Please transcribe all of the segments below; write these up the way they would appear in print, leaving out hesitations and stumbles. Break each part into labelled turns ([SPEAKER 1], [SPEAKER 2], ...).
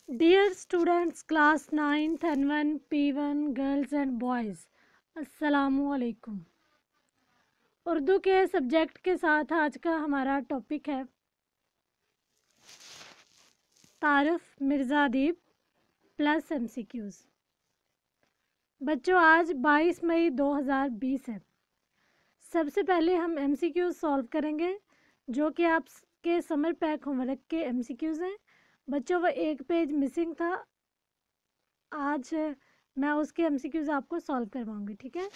[SPEAKER 1] Dear students, class 9th N1 P1 girls and boys, अस्सलामु अलैकुम। उर्दू के सब्जेक्ट के साथ आज का हमारा टॉपिक है तारुफ मिर्ज़ा अदीब प्लस MCQs। बच्चों, आज 22 मई 2020 है। सबसे पहले हम MCQs सॉल्व करेंगे जो कि आपके समर पैक होमवर्क के MCQs हैं। बच्चों, वो एक पेज मिसिंग था, आज मैं उसके MCQs आपको सॉल्व करवाऊंगी, ठीक है।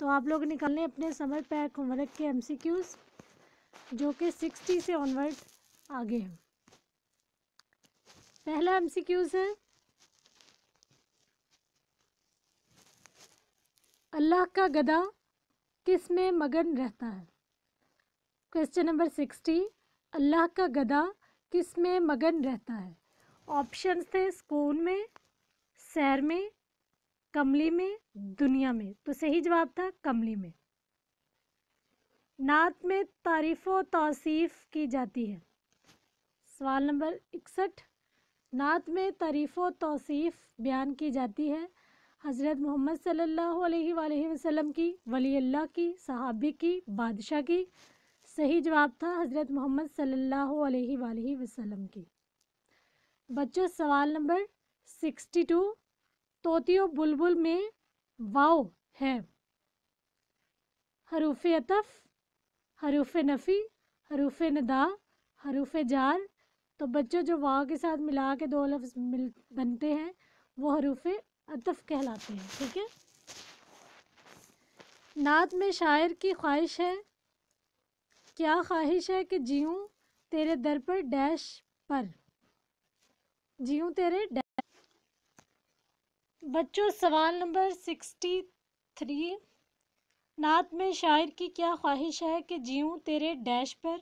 [SPEAKER 1] तो आप लोग निकालें अपने समर पैक होमवर्क के MCQs जो कि 60 से ऑनवर्ड आगे हैं। पहला MCQs है, अल्लाह का गधा किस में मगन रहता है। क्वेश्चन नंबर 60, अल्लाह का गधा किस में मगन रहता है। ऑप्शंस थे सुकून में, सैर में, कमली में, दुनिया में। तो सही जवाब था कमली में। नात में तारीफ़ व तौसीफ़ की जाती है। सवाल नंबर 61, नात में तारीफ़ व तौसीफ़ बयान की जाती है हज़रत मोहम्मद सल्लल्लाहु अलैहि वसल्लम की, वली अल्लाह की, सहाबी की, बादशाह की। सही जवाब था हज़रत मोहम्मद सल्लल्लाहु अलैहि वसल्लम की। बच्चों, सवाल नंबर 62, तोतियो बुलबुल में वाव है हरूफ अतफ, हरूफ नफ़ी, हरूफ निदा, हरूफ जार। तो बच्चों, जो वाव के साथ मिला के दो लफ्ज़ बनते हैं वो हरूफ अतफ कहलाते हैं, ठीक है। नात में शायर की ख्वाहिश है, क्या ख्वाहिश है कि जीऊँ तेरे दर पर डैश पर, जीऊँ तेरे डैश। बच्चों, सवाल नंबर 63, नात में शायर की क्या ख्वाहिश है कि जीऊँ तेरे डैश पर।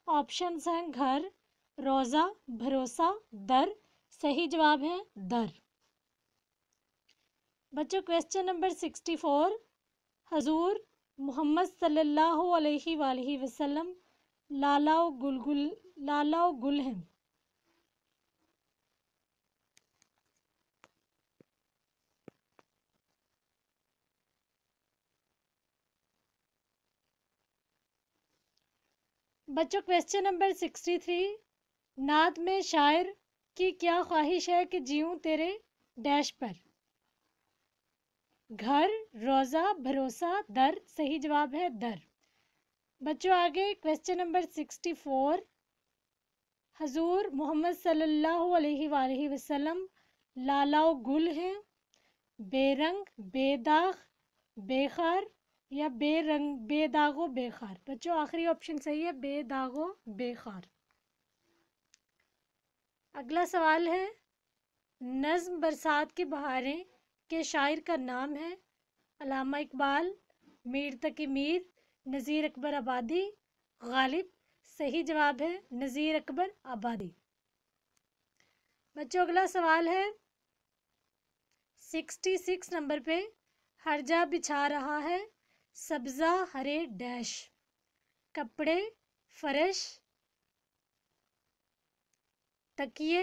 [SPEAKER 1] ऑप्शंस हैं घर, रोज़ा, भरोसा, दर। सही जवाब है दर। बच्चों, क्वेश्चन नंबर 64, हजूर मोहम्मद सल्लल्लाहु अलैहि वसल्लम लालाओ गुल हैं। बच्चों, क्वेश्चन नंबर 63, नात में शायर की क्या ख्वाहिश है कि जीऊँ तेरे डैश पर। घर, रोज़ा, भरोसा, दर। सही जवाब है दर। बच्चों, आगे क्वेश्चन नंबर 64, हजूर मोहम्मद सल्लल्लाहु अलैहि वसल्लम लालाओ गुल हैं, बेरंग, बेदाग, बेखार या बेरंग, बेदागो बेखार। बच्चों, आखिरी ऑप्शन सही है, बेदागो बेखार। अगला सवाल है, नज़्म बरसात की बहारें के शायर का नाम है अल्लामा इकबाल, मीर तकी मीर, नज़ीर अकबर आबादी, गालिब। सही जवाब है नज़ीर अकबर आबादी। बच्चों, अगला सवाल है 66 नंबर पे, हर्जा बिछा रहा है सब्ज़ा हरे डैश, कपड़े, फर्श, तकिए,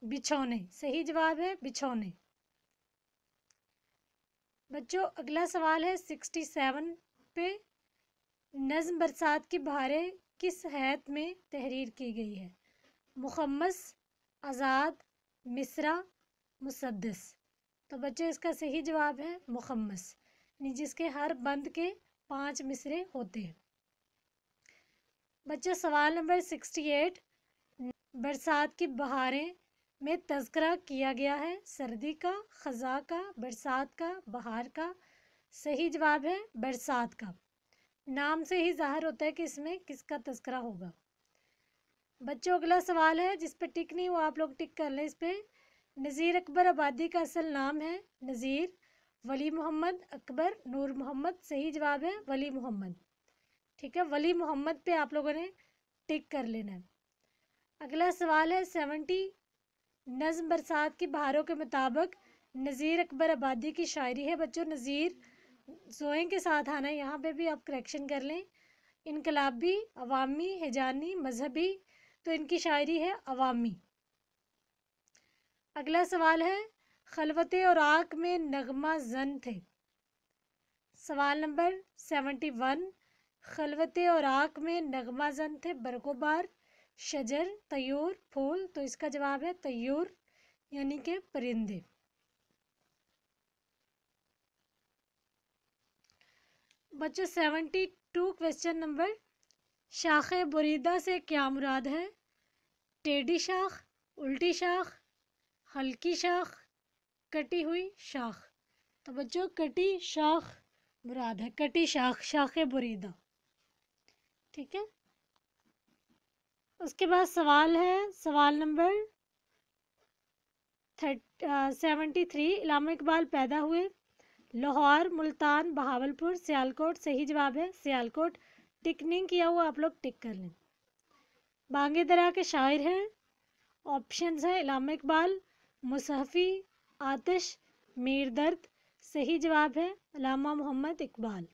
[SPEAKER 1] बिछौने। सही जवाब है बिछौने। बच्चों, अगला सवाल है 67 पे, नज़्म बरसात की बहारें किस हैत में तहरीर की गई है। मुखम्मस, आज़ाद, मिसरा, मुसद्दस। तो बच्चों, इसका सही जवाब है मुखम्मस, जिसके हर बंद के 5 मिसरे होते हैं। बच्चों, सवाल नंबर 68, बरसात की बहारें में तज़किरा किया गया है सर्दी का, ख़ज़ा का, बरसात का, बहार का। सही जवाब है बरसात का। नाम से ही ज़ाहिर होता है कि इसमें किसका तज़किरा होगा। बच्चों, अगला सवाल है जिस पे टिक नहीं हुआ, आप लोग टिक कर लें इस पे। नज़ीर अकबर आबादी का असल नाम है नज़ीर, वली मोहम्मद, अकबर, नूर मोहम्मद। सही जवाब है वली मोहम्मद, ठीक है। वली मोहम्मद पे आप लोगों ने टिक कर लेना है। अगला सवाल है 70, नज़्म बरसात की बहारों के मुताबिक नज़ीर अकबर आबादी की शायरी है। बच्चों, नज़ीर ज़ोएं के साथ आना है, यहाँ पे भी आप करेक्शन कर लें। इनकलाबी, अवामी, हिजानी, मजहबी। तो इनकी शायरी है अवामी। اگلا سوال ہے خلوت اور آنکھ میں نغمہ زن تھے. سوال نمبر 71 خلوت اور آنکھ میں نغمہ زن تھے برقوبار، شجر، طیور، پھول. تو اس کا جواب ہے طیور یعنی کہ پرندے. بچوں 72 کویسچن نمبر شاخ بریدہ سے کیا مراد ہے؟ ٹیڑھی شاخ، الٹی شاخ، ہلکی شاخ، کٹی ہوئی شاخ. تو بچوں کٹی شاخ مراد ہے، کٹی شاخ، شاخ بریدہ. ٹھیک ہے. اس کے بعد سوال ہے سوال نمبر 73 علامہ اقبال پیدا ہوئے لاہور، ملتان، بہاولپور، سیالکوٹ. صحیح جواب ہے سیالکوٹ. ٹک نہیں کیا ہوا آپ لوگ ٹک کر لیں. بانگے درا کے شاعر ہیں. آپشنز ہیں علامہ اقبال، مصحفی، آتش، میر درد. صحیح جواب ہے علامہ محمد اقبال.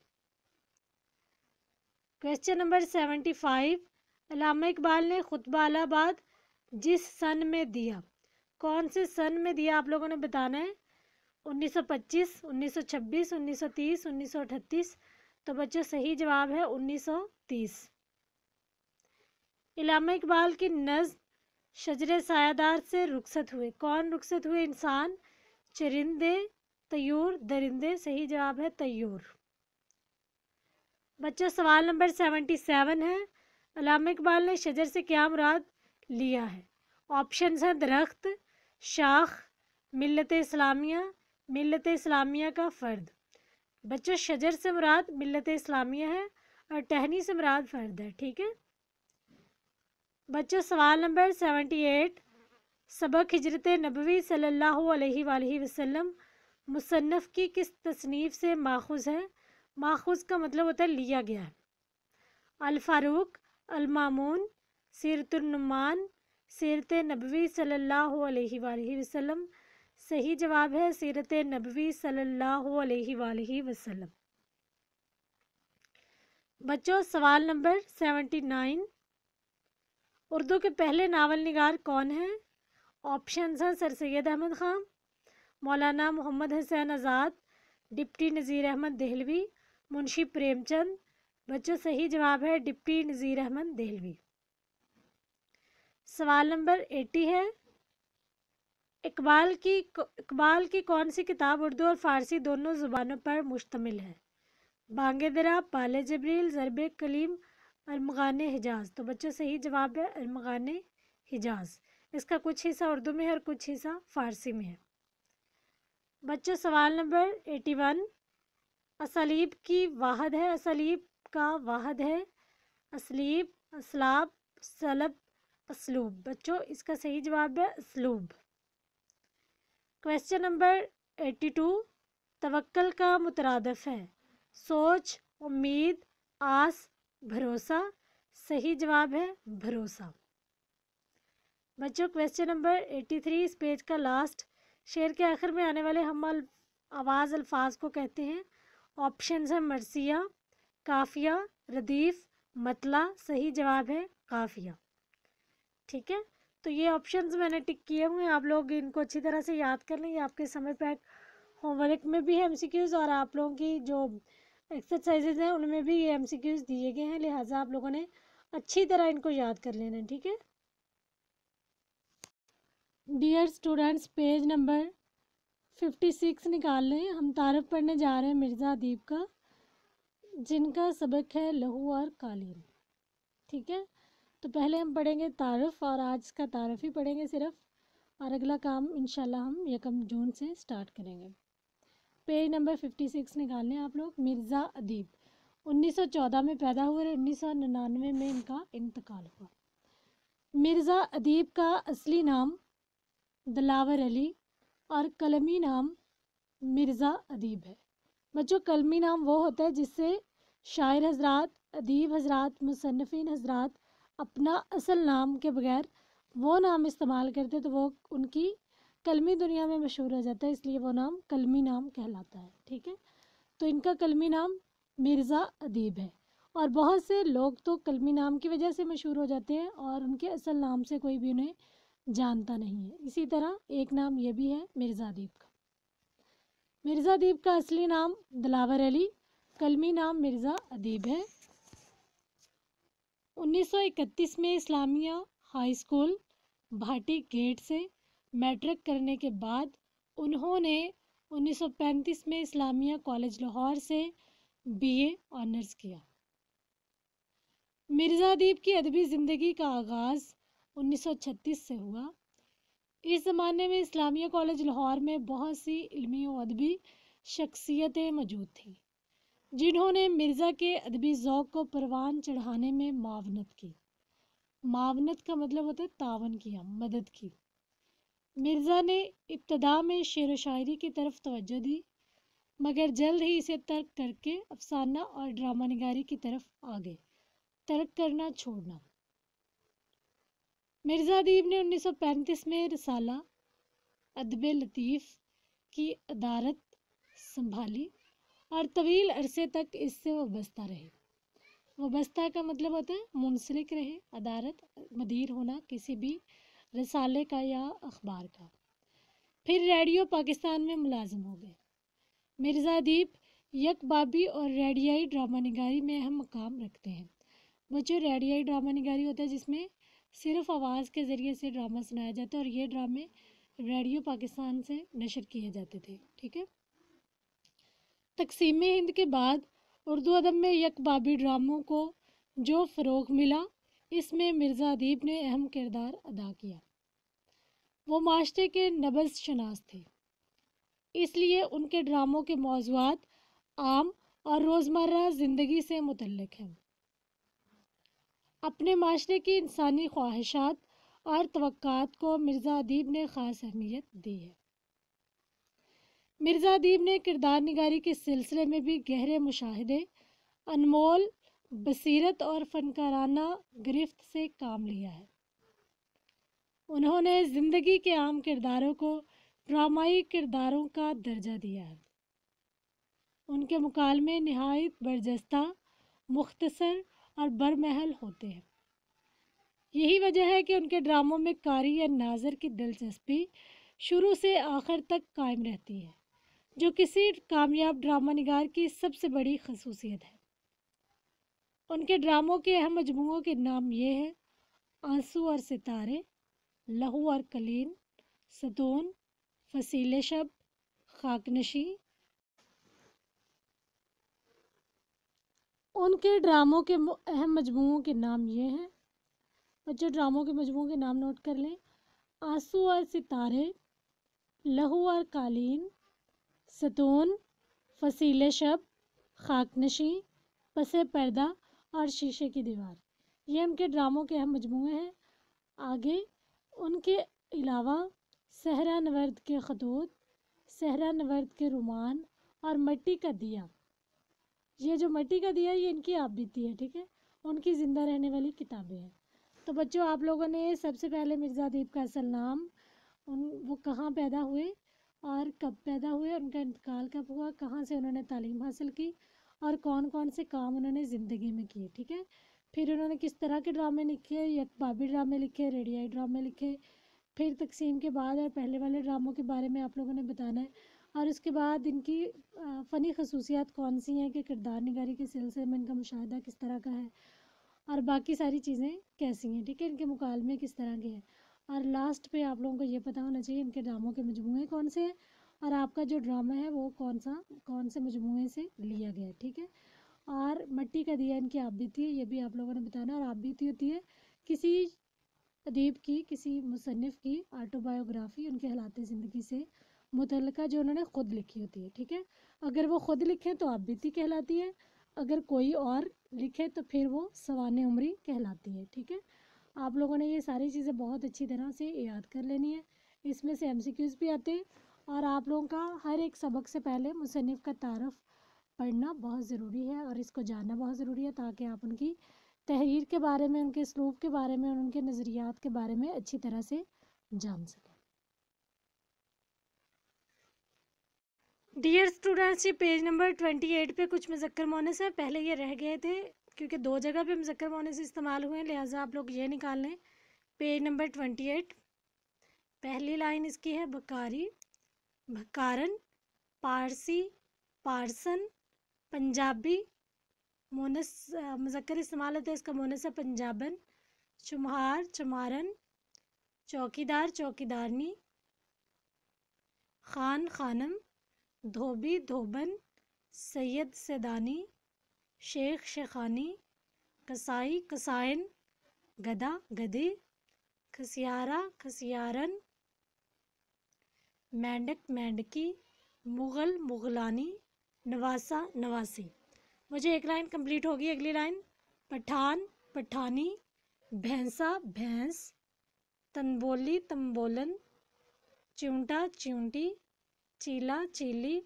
[SPEAKER 1] کویسچن نمبر 75 علامہ اقبال نے خطبہ الہ آباد جس سن میں دیا، کون سے سن میں دیا آپ لوگوں نے بتانا ہے. 1925، 1926، 1930، 1938. تو بچوں صحیح جواب ہے 1930. علامہ اقبال کی نظم شجر سایہ دار سے رخصت ہوئے، کون رخصت ہوئے؟ انسان، چرندے، طیور، درندے. صحیح جواب ہے طیور. بچوں سوال نمبر 77 ہے علامہ اقبال نے شجر سے کیا مراد لیا ہے؟ آپشنز ہیں درخت، شاخ، ملت اسلامیہ، ملت اسلامیہ کا فرد. بچوں شجر سے مراد ملت اسلامیہ ہے اور ٹہنی سے مراد فرد ہے. ٹھیک ہے. بچوں سوال نمبر 78 سبق ہجرت نبوی صلی اللہ علیہ وآلہ وسلم مصنف کی کس تصنیف سے ماخوذ ہے؟ ماخوذ کا مطلب ہوتا ہے لیا گیا ہے. الفاروق، المامون، سیرت النعمان، سیرت نبوی صلی اللہ علیہ وآلہ وسلم. صحیح جواب ہے سیرت نبوی صلی اللہ علیہ وآلہ وسلم. بچوں سوال نمبر 79 اردو کے پہلے ناول نگار کون ہیں؟ آپشنز ہیں سر سید احمد خان، مولانا محمد حسین آزاد، ڈپٹی نذیر احمد دہلوی، منشی پریم چند. بچوں صحیح جواب ہے ڈپٹی نذیر احمد دہلوی. سوال نمبر 80 ہے اقبال کی کون سی کتاب اردو اور فارسی دونوں زبانوں پر مشتمل ہے؟ بانگے درا، پال جبریل، ضرب کلیم، ارمغان حجاز. تو بچوں صحیح جواب ہے ارمغان حجاز. اس کا کچھ حصہ اردو میں ہے اور کچھ حصہ فارسی میں ہے. بچوں سوال نمبر 81 اسالیب کی واحد ہے، اسالیب کا واحد ہے اسلیب، اسلاب، سلب، اسلوب. بچوں اس کا صحیح جواب ہے اسلوب. کویسچن نمبر 82 توکل کا مترادف ہے سوچ، امید، آس، بھروسہ. صحیح جواب ہے بھروسہ. بچوں کویسچن نمبر 83 اس پیج کا لاسٹ شعر کے آخر میں آنے والے ہم آواز الفاظ کو کہتے ہیں. آپشنز ہیں مرثیہ، قافیہ، ردیف، مطلع. صحیح جواب ہے قافیہ. ٹھیک ہے. تو یہ آپشنز میں نے ٹک کیے ہوئے ہیں، آپ لوگ ان کو اچھی طرح سے یاد کر لیں. یہ آپ کے سمر پیک ہوم ورک میں بھی ہے ایم سی کیوز، اور آپ لوگوں کی جو ایکسرسائزز ہیں ان میں بھی یہ ایم سی کیوز دیے گئے ہیں، لہٰذا آپ لوگوں نے اچھی طرح ان کو یاد کر لینا ہے. ٹھیک ہے. ڈیئر اسٹوڈینٹس پیج نمبر 56 نکال لیں. ہم تعارف پڑھنے جا رہے ہیں مرزا ادیب کا، جن کا سبق ہے لہو اور قالین. ٹھیک ہے. تو پہلے ہم پڑھیں گے تعارف، اور آج کا تعارف ہی پڑھیں گے صرف، اور اگلا کام انشاءاللہ ہم 1 جون سے سٹارٹ کریں گے. پیج نمبر 56 نکال لیں آپ لوگ. مرزا ادیب 1914 میں پیدا ہوئے اور 1999 میں ان کا انتقال ہوا. مرزا ادیب کا اصلی نام دلاور علی اور قلمی نام مرزا ادیب ہے. بچوں قلمی نام وہ ہوتا ہے جس سے شاعر حضرات، ادیب حضرات، مصنفین حضرات اپنا اصل نام کے بغیر وہ نام استعمال کرتے تو وہ ان کی قلمی دنیا میں مشہور ہو جاتا ہے، اس لیے وہ نام قلمی نام کہلاتا ہے. ٹھیک ہے. تو ان کا قلمی نام مرزا ادیب ہے، اور بہت سے لوگ تو قلمی نام کی وجہ سے مشہور ہو جاتے ہیں اور ان کے اصل نام سے کوئی بھی انہیں जानता नहीं है। इसी तरह एक नाम ये भी है मिर्ज़ा अदीब का। मिर्ज़ा अदीब का असली नाम दिलावर अली, कलमी नाम मिर्ज़ा अदीब है। 1931 में Islamia high school Bhati gate से मैट्रिक करने के बाद उन्होंने 1935 में इस्लामिया कॉलेज लाहौर से बीए ऑनर्स किया। मिर्ज़ा अदीब की अदबी ज़िंदगी का आगाज़ 1936 से हुआ। इस ज़माने में इस्लामिया कॉलेज लाहौर में बहुत सी इल्मी और अदबी शख्सियतें मौजूद थीं जिन्होंने मिर्ज़ा के अदबी ज़ौक़ को परवान चढ़ाने में मावनत की। मावनत का मतलब होता है तावन किया, मदद की। मिर्ज़ा ने इब्तदा में शेर व शायरी की तरफ तवज्जो दी, मगर जल्द ही इसे तर्क करके अफसाना और ड्रामा निगारी की तरफ आ गए। तर्क करना छोड़ना। मिर्ज़ा अदीब ने 1935 में रिसाला अदब लतीफ़ की अदारत संभाली और तवील अरसे तक इससे वाबस्ता रहे। वाबस्ता का मतलब होता है मुंसलिक रहे, अदारत मदीर होना किसी भी रिसाले का या अखबार का। फिर रेडियो पाकिस्तान में मुलाजिम हो गए। मिर्ज़ा अदीब यकबाबी और रेडियाई ड्रामा निगारी में अहम मकाम रखते हैं। वो जो रेडियाई ड्रामा निगारी होता है जिसमें सिर्फ आवाज़ के ज़रिए से ड्रामा सुनाया जाता है, और ये ड्रामे रेडियो पाकिस्तान से नशर किए जाते थे। ठीक है। तकसीम हिंद के बाद उर्दू अदब में यकबाबी ड्रामों को जो फ़रोग़ मिला, इसमें मिर्ज़ा अदीब ने अहम किरदार अदा किया। वो माशरे के नब्ज़ शनास थे, इसलिए उनके ड्रामों के मौज़ूआत आम और रोज़मर्रा ज़िंदगी से मुतल्लिक़ हैं। अपने माशरे की इंसानी ख्वाहिशात और तवक्कुआत को मिर्ज़ा अदीब ने ख़ास अहमियत दी है। मिर्ज़ा अदीब ने किरदार निगारी के सिलसिले में भी गहरे मुशाहिदे, अनमोल बसीरत और फ़नकाराना गिरफ्त से काम लिया है। उन्होंने ज़िंदगी के आम किरदारों को ड्रामाई किरदारों का दर्जा दिया है। उनके मुकालमे नहायत बरजस्ता, मुख्तसर और बरमहल होते हैं। यही वजह है कि उनके ड्रामों में कारी या नाज़र की दिलचस्पी शुरू से आखिर तक कायम रहती है, जो किसी कामयाब ड्रामा निगार की सबसे बड़ी खसूसियत है। उनके ड्रामों के अहम मजमूओं के नाम ये हैं: आंसू और सितारे, लहू और कलीन, सतून, फसीले शब, खाकनशी। उनके ड्रामों के अहम मजमूओं के नाम ये हैं, बच्चों ड्रामों के मजमूओं के नाम नोट कर लें: आंसू और सितारे, लहू और कालीन, सतून, फसीले शब, खाकनशी, पसे पर्दा और शीशे की दीवार। ये उनके ड्रामों के अहम मजमूए हैं। आगे उनके अलावा सहरा नवर्द के खतूत, सहरा नवर्द के रुमान और मट्टी का दिया, ये जो मट्टी का दिया ये इनकी आप बीती है। ठीक है, उनकी ज़िंदा रहने वाली किताबें हैं। तो बच्चों आप लोगों ने सबसे पहले मिर्ज़ा अदीब का असल नाम, वो कहाँ पैदा हुए और कब पैदा हुए, उनका इंतकाल कब हुआ, कहाँ से उन्होंने तालीम हासिल की और कौन कौन से काम उन्होंने ज़िंदगी में किए। ठीक है, फिर उन्होंने किस तरह के ड्रामे लिखे, यकबाबी ड्रामे लिखे, रेडियाई ड्रामे लिखे, फिर तकसीम के बाद और पहले वाले ड्रामों के बारे में आप लोगों ने बताना है, और उसके बाद इनकी फ़नी खसूसियात कौन सी हैं कि किरदार निगारी के सिलसिले में इनका मुशाहिदा किस तरह का है और बाकी सारी चीज़ें कैसी हैं। ठीक है, इनके मुकालमे किस तरह के हैं, और लास्ट पे आप लोगों को ये पता होना चाहिए इनके ड्रामों के मजमूए कौन से हैं और आपका जो ड्रामा है वो कौन से मजमूए से लिया गया है। ठीक है, और मट्टी का दिया इनकी आप बीती है, ये भी आप लोगों ने बताना। और आप बीती होती है किसी अदीब की, किसी मुसन्निफ़ की ऑटोबायोग्राफ़ी, उनके हालात ज़िंदगी से मुतल्लिक़ा जो उन्होंने ख़ुद लिखी होती है। ठीक है, अगर वो ख़ुद लिखें तो आप बीती कहलाती है, अगर कोई और लिखे तो फिर वो सवाने उम्री कहलाती है। ठीक है, आप लोगों ने ये सारी चीज़ें बहुत अच्छी तरह से याद कर लेनी है। इसमें से MCQs भी आते हैं, और आप लोगों का हर एक सबक से पहले मुसन्निफ़ का तारफ़ पढ़ना बहुत ज़रूरी है और इसको जानना बहुत ज़रूरी है, ताकि आप उनकी तहरीर के बारे में, उनके असलूब के बारे में और उनके नज़रियात के बारे में अच्छी तरह से जान सकें। डियर स्टूडेंट्स, ये पेज नंबर 28 पे कुछ मुज़क्कर मोनस है। पहले ये रह गए थे क्योंकि 2 जगह पे मुज़क्कर मोनस इस्तेमाल हुए हैं, लिहाजा आप लोग ये निकाल लें पेज नंबर 28। पहली लाइन इसकी है बकारी, भकारन, पारसी, पारसन, पंजाबी, मोनस मुज़क्कर इस्तेमाल होता है इसका मोनस है पंजाबन, चुम्हार, चमारन, चौकीदार, चौकीदारनी, खान, खानम, धोबी, धोबन, सैयद, सैदानी, शेख, शेखानी, कसाई, कसायन, गधा, गधी, खसियारा, खसियारन, मेंढक, मेंढकी, मुग़ल, मुग़लानी, नवासा, नवासी। मुझे एक लाइन कंप्लीट होगी। अगली लाइन पठान, पठानी, भैंसा, भैंस, तंबोली, तंबोलन, चिमटा, चिमटी, चीला, चीली,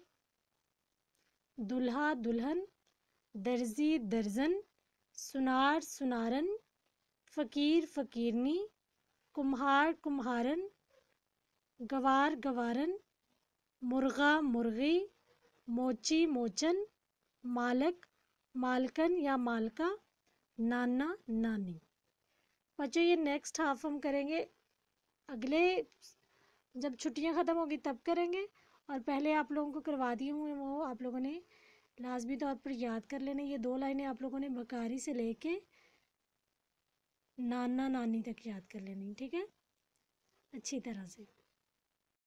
[SPEAKER 1] दुल्हा, दुल्हन, दर्जी, दर्जन, सुनार, सुनारन, फ़कीर, फ़कीरनी, कुम्हार, कुम्हारन, गवार, गवारन, मुर्गा, मुर्गी, मोची, मोचन, मालक, मालकन या मालका, नाना, नानी। बच्चों ये नेक्स्ट हाफ हम करेंगे अगले, जब छुट्टियां ख़त्म होगी तब करेंगे, और पहले आप लोगों को करवा दिए हुए वो आप लोगों ने लाजमी तौर पर याद कर लेना। ये 2 लाइनें आप लोगों ने बकारी से लेके नाना नानी तक याद कर लेनी, ठीक है, अच्छी तरह से।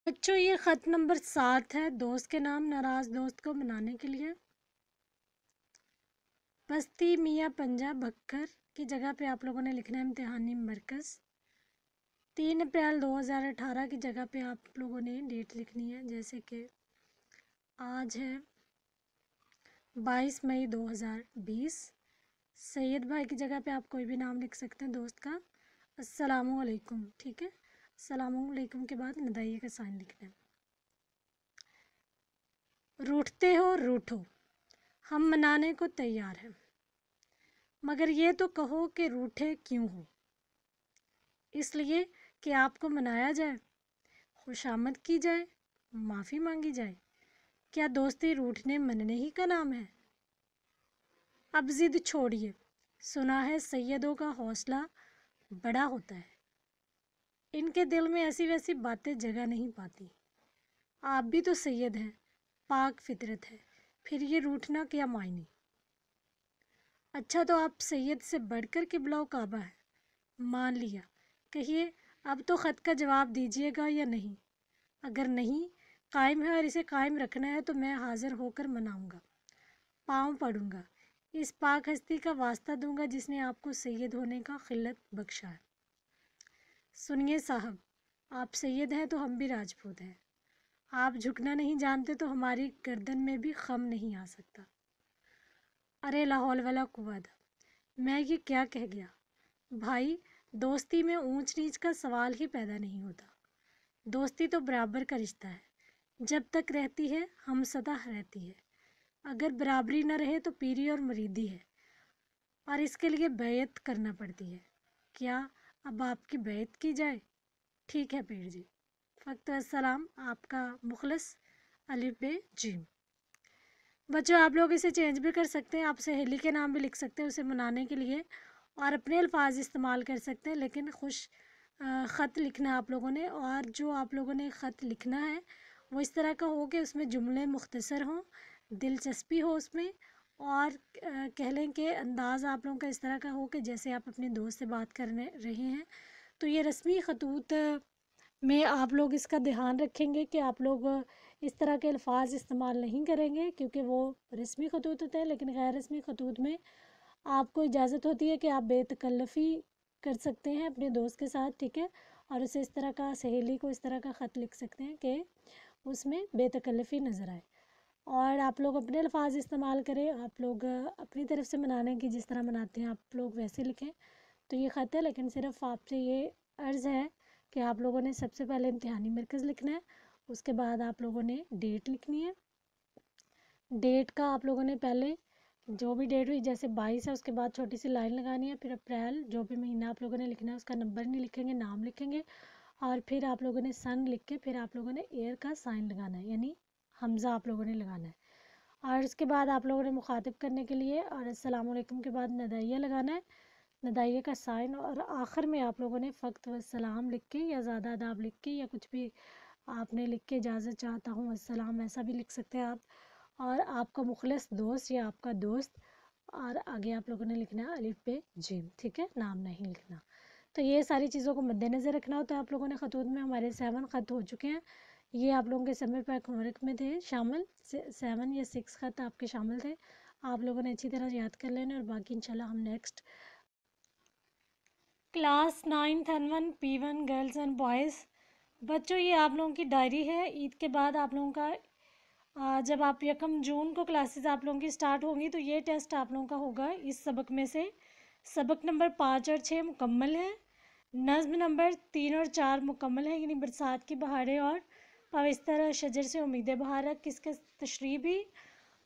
[SPEAKER 1] बच्चों ये ख़त नंबर 7 है, दोस्त के नाम, नाराज़ दोस्त को मनाने के लिए। बस्ती मियाँ पंजा बक्कर की जगह पे आप लोगों ने लिखना है इम्तिहानी मरकज़। 3 अप्रैल 2018 की जगह पे आप लोगों ने डेट लिखनी है, जैसे कि आज है 22 मई 2020। सैयद भाई की जगह पे आप कोई भी नाम लिख सकते हैं दोस्त का। अस्सलामु अलैकुम, ठीक है, अस्सलामु अलैकुम के बाद नदाइये का साइन लिखना है। रूठते हो रूठो, हम मनाने को तैयार हैं, मगर ये तो कहो कि रूठे क्यों हो। इसलिए कि आपको मनाया जाए, खुशामद की जाए, माफ़ी मांगी जाए। क्या दोस्ती रूठने मनने ही का नाम है? अब ज़िद छोड़िए, सुना है सैयदों का हौसला बड़ा होता है, इनके दिल में ऐसी वैसी बातें जगह नहीं पाती। आप भी तो सैयद हैं, पाक फितरत है, फिर ये रूठना क्या मायने। अच्छा तो आप सैयद से बढ़कर किबला काबा है, मान लिया, कहिए अब तो ख़त का जवाब दीजिएगा या नहीं। अगर नहीं कायम है और इसे कायम रखना है तो मैं हाज़िर होकर मनाऊंगा, पाँव पड़ूंगा, इस पाक हस्ती का वास्ता दूंगा जिसने आपको सैयद होने का खिल्लत बख्शा है। सुनिए साहब, आप सैयद हैं तो हम भी राजपूत हैं। आप झुकना नहीं जानते तो हमारी गर्दन में भी खम नहीं आ सकता। अरे लाहौल वाला कुव्वत, मैं ये क्या कह गया भाई। दोस्ती में ऊंच नीच का सवाल ही पैदा नहीं होता। दोस्ती तो बराबर का रिश्ता है, जब तक रहती है हम सदा रहती है। अगर बराबरी न रहे तो पीरी और मुरीदी है, और इसके लिए बैयत करना पड़ती है। क्या अब आपकी बैयत की जाए? ठीक है पीर जी। फ़क्त अस्सलाम, आपका मुखलस अलिफ बे जीम। बच्चों आप लोग इसे चेंज भी कर सकते हैं, आप सहेली के नाम भी लिख सकते हैं उसे मनाने के लिए, और अपने अल्फाज इस्तेमाल कर सकते हैं, लेकिन ख़त लिखना है आप लोगों ने। और जो आप लोगों ने ख़त लिखना है वो इस तरह का हो कि उसमें जुमले मुख्तसर हों, दिलचस्पी हो उसमें, और कह लें कि अंदाज़ आप लोगों का इस तरह का हो कि जैसे आप अपने दोस्त से बात करने रहे हैं। तो ये रस्मी ख़तूत में आप लोग इसका ध्यान रखेंगे कि आप लोग इस तरह के अल्फाज इस्तेमाल नहीं करेंगे, क्योंकि वो रस्मी ख़तूत होते हैं। लेकिन गैर रस्मी ख़तूत में आपको इजाज़त होती है कि आप बेतकल्लफ़ी कर सकते हैं अपने दोस्त के साथ, ठीक है, और उसे इस तरह का, सहेली को इस तरह का ख़त लिख सकते हैं कि उसमें बेतकल्लफ़ी नज़र आए। और आप लोग अपने अल्फाज इस्तेमाल करें, आप लोग अपनी तरफ से मनाने की जिस तरह मनाते हैं आप लोग वैसे लिखें। तो ये ख़त है, लेकिन सिर्फ आपसे ये अर्ज़ है कि आप लोगों ने सबसे पहले इम्तिहानी मरकज़ लिखना है, उसके बाद आप लोगों ने डेट लिखनी है। डेट का आप लोगों ने पहले जो भी डेट हुई, जैसे 22 है, उसके बाद छोटी सी लाइन लगानी है, फिर अप्रैल, जो भी महीना आप लोगों ने लिखना है उसका नंबर नहीं लिखेंगे, नाम लिखेंगे, और फिर आप लोगों ने सन लिख के फिर आप लोगों ने ईयर का साइन लगाना है, यानी हमज़ा आप लोगों ने लगाना है। और इसके बाद आप लोगों ने मुखातिब करने के लिए और अस्सलाम वालेकुम के बाद नदाइया लगाना है। ندائیہ کا سائن، اور آخر میں آپ لوگوں نے فقط والسلام لکھ کے یا زیادہ آداب لکھ کے یا کچھ بھی آپ نے لکھ کے اجازت چاہتا ہوں السلام ایسا بھی لکھ سکتے ہیں آپ، اور آپ کا مخلص دوست یا آپ کا دوست، اور آگے آپ لوگوں نے لکھنا ہے الف ب جیم، ٹھیک ہے، نام نہیں لکھنا۔ تو یہ ساری چیزوں کو مد نظر رکھنا ہوتا ہے آپ لوگوں نے۔ خطوط میں ہمارے 7 خط ہو چکے ہیں، یہ آپ لوگوں کے سمر پیک ہوم ورک میں تھے شامل، 7 یا 6 خط آپ کے شامل تھے، آپ لوگوں نے اچھی طرح یاد کر لینا، اور باقی انشاءاللہ ہم next class 9th N1 P1 girls and boys. بچوں یہ آپ لوگوں کی ڈائری ہے، عید کے بعد آپ لوگوں کا جب آپ 1 جون کو کلاسز آپ لوگوں کی سٹارٹ ہوں گی تو یہ ٹیسٹ آپ لوگوں کا ہوگا اس سبق میں سے۔ سبق نمبر 5 اور 6 مکمل ہے، نظم نمبر 3 اور 4 مکمل ہے، یعنی برسات کی بہاریں اور پوستر شجر سے امید بہار، کس کے تشریح بھی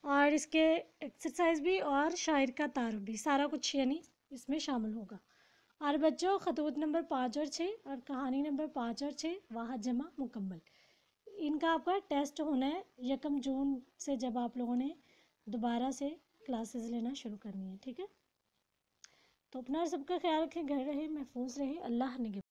[SPEAKER 1] اور اس کے ایکسرسائز بھی اور شاعر کا تعارف بھی، سارا کچھ یعنی اس میں شامل ہوگا۔ اور بچوں خطوط نمبر 5 اور 6 اور کہانی نمبر 5 اور 6 واحد جمع مکمل، ان کا آپ کا ٹیسٹ ہونا ہے 1 جون سے، جب آپ لوگوں نے دوبارہ سے کلاسز لینا شروع کرنی ہے، ٹھیک ہے۔ تو اپنا سب کا خیال رکھیں، گھر رہیں، محفوظ رہیں، اللہ نگہبان۔